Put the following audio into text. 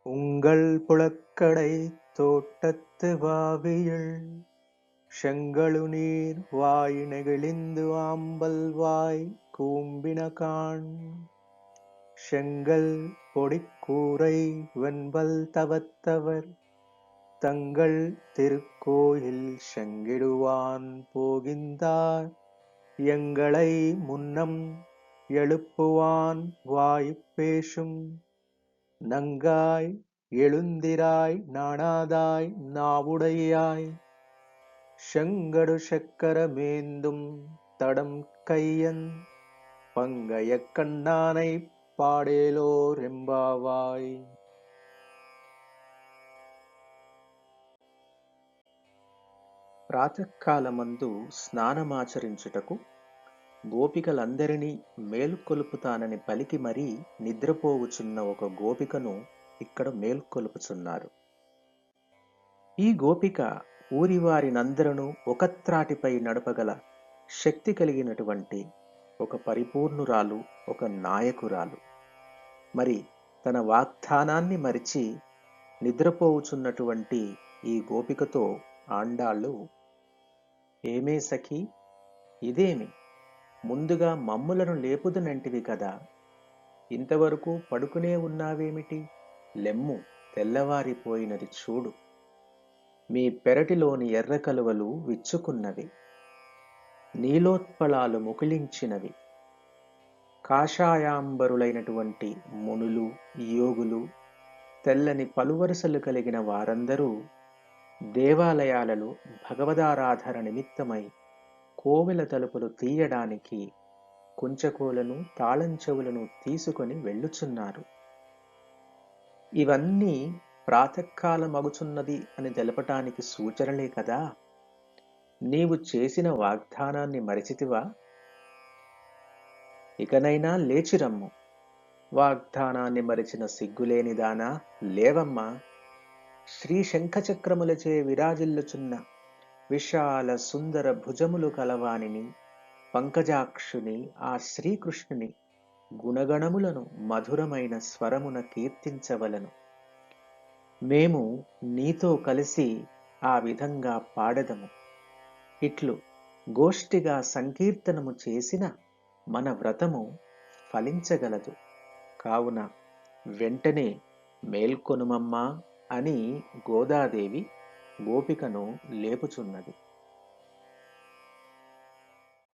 உங்கள் புழக்கடை தோட்டத்து வாவியுள் செங்கழுநீர் வாய் நெகிழிந்து ஆம்பல் வாய் கூம்பினகாண் செங்கல் பொடிக்கூரை வெண்பல் தவத்தவர் தங்கள் திருக்கோயில் செங்கிடுவான் போகின்றார் எங்களை முன்னம் எழுப்புவான் வாய்ப் பேசும் நங்காய் எழுந்திராய் நாணாதாய் நாவுடையாய் செங்கடு சக்கரமேந்தும் தடம் கையன் பங்கயக் கண்ணானைப் పాడేలోర్ ఎంబావాయ్. ప్రాతకాలమందు స్నానమాచరించుటకు గోపికలందరినీ మేలుకొలుపుతానని పలికి మరీ నిద్రపోవుచున్న ఒక గోపికను ఇక్కడ మేల్కొలుపుచున్నారు. ఈ గోపిక ఊరివారినందరూ ఒకత్రాటిపై నడపగల శక్తి కలిగినటువంటి ఒక పరిపూర్ణురాలు, ఒక నాయకురాలు. మరి తన వాగ్దానాన్ని మరిచి నిద్రపోవుచున్నటువంటి ఈ గోపికతో ఆండాళ్ళు, ఏమే సఖీ, ఇదేమి, ముందుగా మమ్ములను లేపుదనంటివి కదా, ఇంతవరకు పడుకునే ఉన్నావేమిటి? లెమ్ము, తెల్లవారిపోయినది చూడు. మీ పెరటిలోని ఎర్ర కలువలు విచ్చుకున్నవి, నీలోత్పలాలు ముకుళించినవి. కాషాయాంబరులైనటువంటి మునులు, యోగులు, తెల్లని పలువరుసలు కలిగిన వారందరూ దేవాలయాలలో భగవదారాధన నిమిత్తమై కోవెల తలుపులు తీయడానికి కుంచకోలను, తాళంచెవులను తీసుకొని వెళ్ళుచున్నారు. ఇవన్నీ ప్రాతకాలమగుచున్నది అని తెలపటానికి సూచనలే కదా. నీవు చేసిన వాగ్దానాన్ని మరిచితివా? ఇకనైనా లేచిరమ్ము. వాగ్దానాన్ని మరిచిన సిగ్గులేనిదానా, లేవమ్మా. శ్రీ శంఖచక్రములచే విరాజిల్లుచున్న విశాల సుందర భుజములు కలవానిని, పంకజాక్షుని ఆ శ్రీకృష్ణుని గుణగణములను మధురమైన స్వరమున కీర్తించవలను. మేము నీతో కలిసి ఆ విధంగా పాడెదము. ఇట్లు గోష్ఠిగా సంకీర్తనము చేసిన మన వ్రతము ఫలించగలదు. కావున వెంటనే మేల్కొనుమమ్మా అని గోదాదేవి గోపికను లేపుచున్నది.